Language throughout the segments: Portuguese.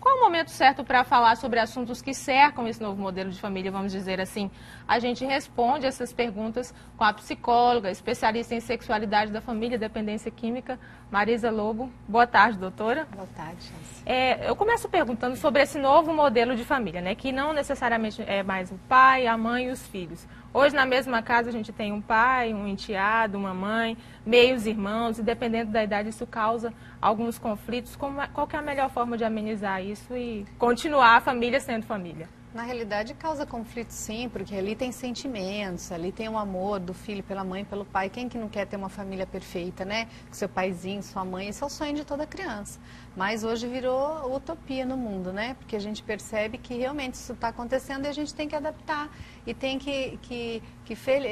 Qual o momento certo para falar sobre assuntos que cercam esse novo modelo de família, vamos dizer assim? A gente responde essas perguntas com a psicóloga, especialista em sexualidade da família e dependência química, Marisa Lobo. Boa tarde, doutora. Boa tarde, Chance. Eu começo perguntando sobre esse novo modelo de família, né? Que não necessariamente é mais o pai, a mãe e os filhos. Hoje, na mesma casa, a gente tem um pai, um enteado, uma mãe, meios irmãos, e dependendo da idade, isso causa alguns conflitos. Qual que é a melhor forma de amenizar isso e continuar a família sendo família? Na realidade, causa conflito sim, porque ali tem sentimentos, ali tem o amor do filho pela mãe, pelo pai. Quem que não quer ter uma família perfeita, né? Com seu paizinho, sua mãe, esse é o sonho de toda criança. Mas hoje virou utopia no mundo, né? Porque a gente percebe que realmente isso está acontecendo e a gente tem que adaptar. E tem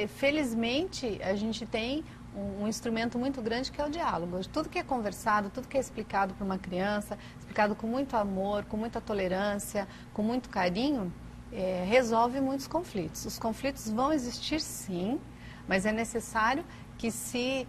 felizmente, a gente tem um instrumento muito grande que é o diálogo. Tudo que é conversado, tudo que é explicado para uma criança, explicado com muito amor, com muita tolerância, com muito carinho, resolve muitos conflitos. Os conflitos vão existir sim, mas é necessário que se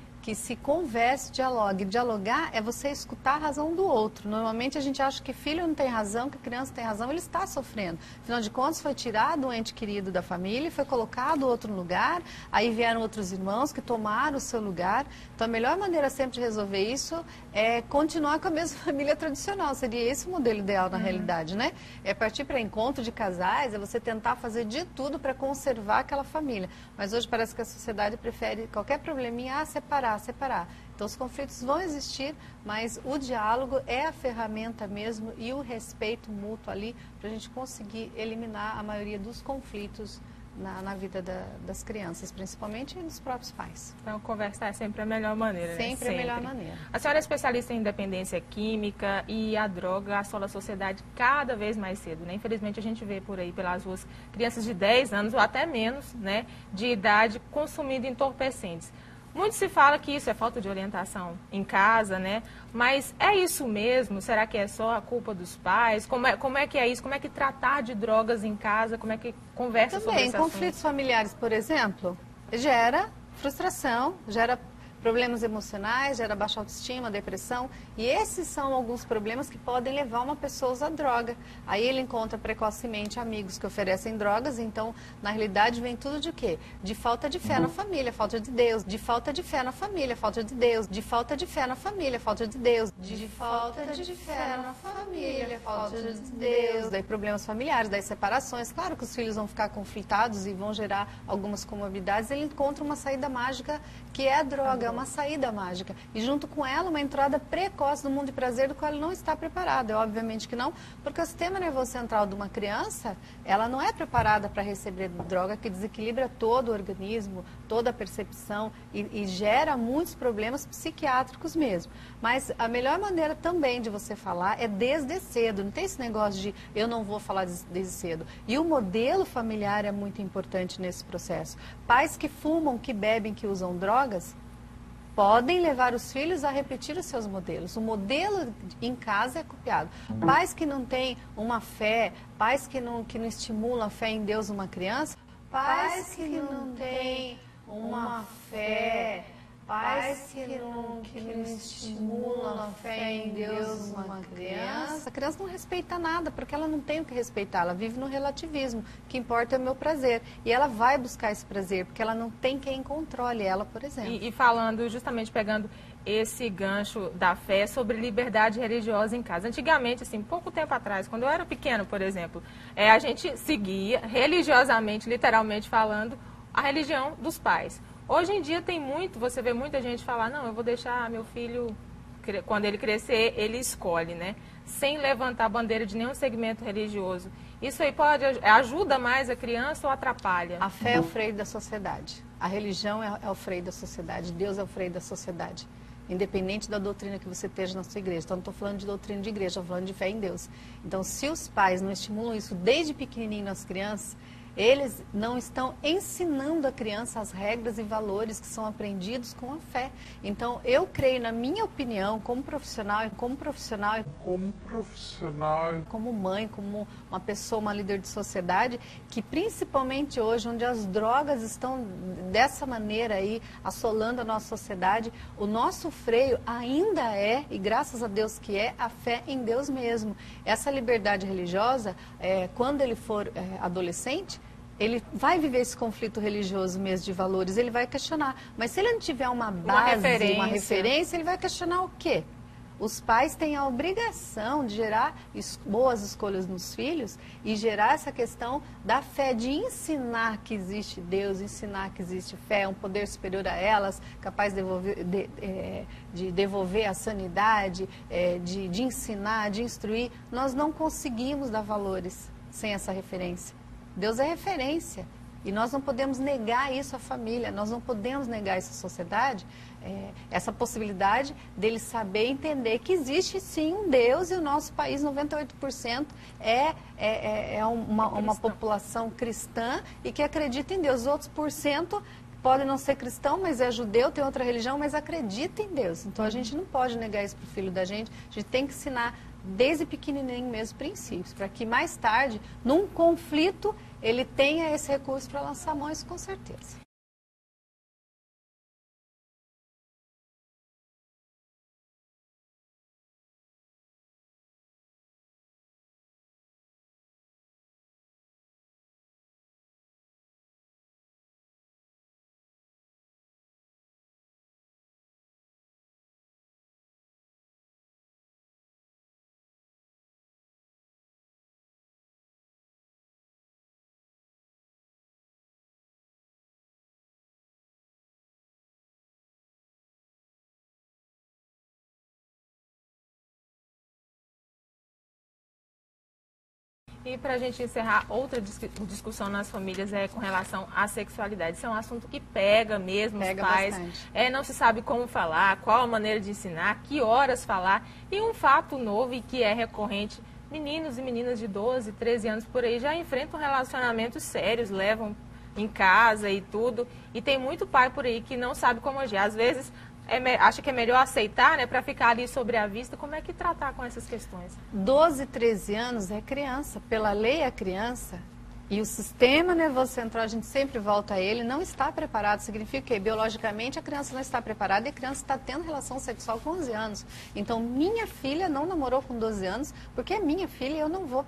converse, dialogue. Dialogar é você escutar a razão do outro. Normalmente a gente acha que filho não tem razão, que criança tem razão, ele está sofrendo. Afinal de contas, foi tirado um ente querido da família e foi colocado outro lugar, aí vieram outros irmãos que tomaram o seu lugar. Então a melhor maneira sempre de resolver isso é continuar com a mesma família tradicional. Seria esse o modelo ideal na realidade, né? É partir para encontro de casais, é você tentar fazer de tudo para conservar aquela família. Mas hoje parece que a sociedade prefere qualquer probleminha, separar. Então os conflitos vão existir, mas o diálogo é a ferramenta mesmo e o respeito mútuo ali para a gente conseguir eliminar a maioria dos conflitos na vida das crianças, principalmente e dos próprios pais. Então conversar é sempre a melhor maneira, sempre, né? a melhor maneira. A senhora é especialista em dependência química e a droga assola a sociedade cada vez mais cedo, né? Infelizmente a gente vê por aí pelas ruas crianças de 10 anos ou até menos, né, de idade consumindo entorpecentes. Muito se fala que isso é falta de orientação em casa, né? Mas é isso mesmo? Será que é só a culpa dos pais? Como é que é isso? Como é que tratar de drogas em casa? Como é que conversa sobre esse assunto? Conflitos familiares, por exemplo, gera frustração, gera problemas emocionais, gera baixa autoestima, depressão, e esses são alguns problemas que podem levar uma pessoa a usar droga. Aí ele encontra precocemente amigos que oferecem drogas, então, na realidade, vem tudo de quê? De falta de fé na família, falta de Deus, de falta de fé na família, falta de Deus, de falta de fé na família, falta de Deus, de falta de fé na família, falta de Deus. Daí problemas familiares, daí separações. Claro que os filhos vão ficar conflitados e vão gerar algumas comorbidades, ele encontra uma saída mágica que é a droga, é uma saída mágica. E junto com ela, uma entrada precoce no mundo de prazer do qual ele não está preparado. É obviamente que não, porque o sistema nervoso central de uma criança, ela não é preparada para receber droga que desequilibra todo o organismo, toda a percepção e gera muitos problemas psiquiátricos mesmo. Mas a melhor maneira também de você falar é desde cedo. Não tem esse negócio de eu não vou falar desde cedo. E o modelo familiar é muito importante nesse processo. Pais que fumam, que bebem, que usam drogas, podem levar os filhos a repetir os seus modelos. O modelo em casa é copiado. Pais que não têm uma fé, pais que não estimulam a fé em Deus numa criança, pais que não têm uma fé, pais que não estimulam a fé em Deus numa criança. A criança não respeita nada, porque ela não tem o que respeitar, ela vive no relativismo. O que importa é o meu prazer. E ela vai buscar esse prazer, porque ela não tem quem controle ela, por exemplo. E falando, justamente pegando esse gancho da fé sobre liberdade religiosa em casa. Antigamente, assim, pouco tempo atrás, quando eu era pequena, por exemplo, a gente seguia religiosamente, literalmente falando, a religião dos pais. Hoje em dia tem você vê muita gente falar, não, eu vou deixar meu filho, quando ele crescer, ele escolhe, né? Sem levantar a bandeira de nenhum segmento religioso. Isso aí ajuda mais a criança ou atrapalha? A fé é o freio da sociedade. A religião é o freio da sociedade. Deus é o freio da sociedade. Independente da doutrina que você esteja na sua igreja. Então, não estou falando de doutrina de igreja, estou falando de fé em Deus. Então, se os pais não estimulam isso desde pequenininho nas crianças, Eles não estão ensinando a criança as regras e valores que são aprendidos com a fé. Então, eu creio, na minha opinião, como profissional, como mãe, como uma pessoa, uma líder de sociedade, que principalmente hoje, onde as drogas estão dessa maneira aí, assolando a nossa sociedade, o nosso freio ainda é, e graças a Deus que é, a fé em Deus mesmo. Essa liberdade religiosa, quando ele for adolescente, ele vai viver esse conflito religioso mesmo de valores, ele vai questionar. Mas se ele não tiver uma base, uma referência, ele vai questionar o quê? Os pais têm a obrigação de gerar boas escolhas nos filhos e gerar essa questão da fé, de ensinar que existe Deus, ensinar que existe fé, um poder superior a elas, capaz de devolver a sanidade, de ensinar, de instruir. Nós não conseguimos dar valores sem essa referência. Deus é referência e nós não podemos negar isso à família, nós não podemos negar isso à sociedade, essa possibilidade deles saber entender que existe sim um Deus e o nosso país, 98%, é uma população cristã e que acredita em Deus. Os outros % podem não ser cristão, mas é judeu, tem outra religião, mas acredita em Deus. Então a gente não pode negar isso para o filho da gente, a gente tem que ensinar desde pequenininho mesmo princípios, para que mais tarde, num conflito, ele tenha esse recurso para lançar mão, isso com certeza. E para a gente encerrar, outra discussão nas famílias é com relação à sexualidade. Isso é um assunto que pega mesmo os pais. Não se sabe como falar, qual a maneira de ensinar, que horas falar. E um fato novo e que é recorrente, meninos e meninas de 12, 13 anos por aí já enfrentam relacionamentos sérios, levam em casa e tudo. E tem muito pai por aí que não sabe como agir. Às vezes acha que é melhor aceitar, né, para ficar ali sobre a vista. Como é que tratar com essas questões? 12, 13 anos é criança. Pela lei é criança. E o sistema nervoso central, a gente sempre volta a ele, não está preparado. Significa que biologicamente a criança não está preparada e a criança está tendo relação sexual com 11 anos. Então, minha filha não namorou com 12 anos, porque é minha filha e eu não vou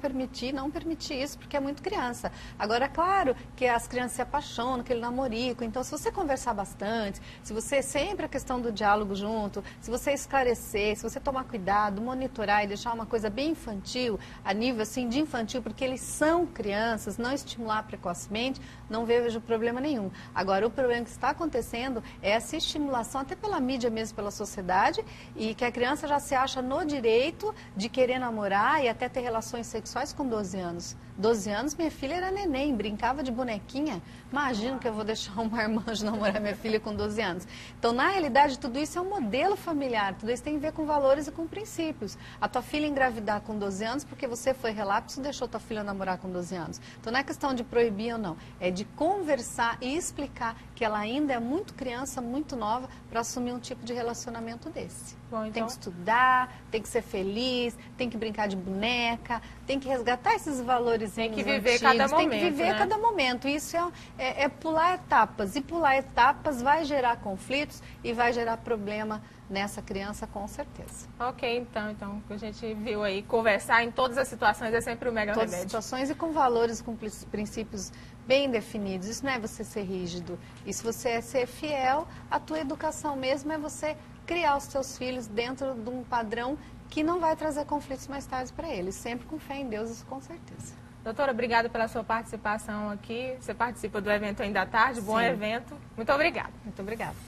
não permitir isso, porque é muito criança. Agora, claro que as crianças se apaixonam, aquele namorico. Então, se você conversar bastante, se você sempre a questão do diálogo junto, se você esclarecer, se você tomar cuidado, monitorar e deixar uma coisa bem infantil, a nível assim de infantil, porque eles são crianças, não estimular precocemente, não vejo problema nenhum. Agora, o problema que está acontecendo é essa estimulação, até pela mídia mesmo, pela sociedade, e que a criança já se acha no direito de querer namorar e até ter relações sexuais com 12 anos. 12 anos, minha filha era neném, brincava de bonequinha. Imagino que eu vou deixar um marmanjo namorar minha filha com 12 anos. Então, na realidade, tudo isso é um modelo familiar, tudo isso tem a ver com valores e com princípios. A tua filha engravidar com 12 anos porque você foi relapso e deixou tua filha namorar com 12 anos. Então, não é questão de proibir ou não, é de conversar e explicar que ela ainda é muito criança, muito nova, para assumir um tipo de relacionamento desse. Bom, então... Tem que estudar, tem que ser feliz, tem que brincar de boneca, tem que resgatar esses valores tem que antigos, viver cada momento, tem que viver cada momento. Isso é pular etapas, e pular etapas vai gerar conflitos e vai gerar problema nessa criança, com certeza. Ok, então, a gente viu aí, conversar em todas as situações é sempre o melhor remédio. Todas as situações e com valores, com princípios bem definidos. Isso não é você ser rígido, isso você é ser fiel. A tua educação mesmo é você criar os teus filhos dentro de um padrão que não vai trazer conflitos mais tarde para eles, sempre com fé em Deus, isso com certeza. Doutora, obrigada pela sua participação aqui. Você participa do evento ainda à tarde, bom evento. Muito obrigada. Muito obrigada.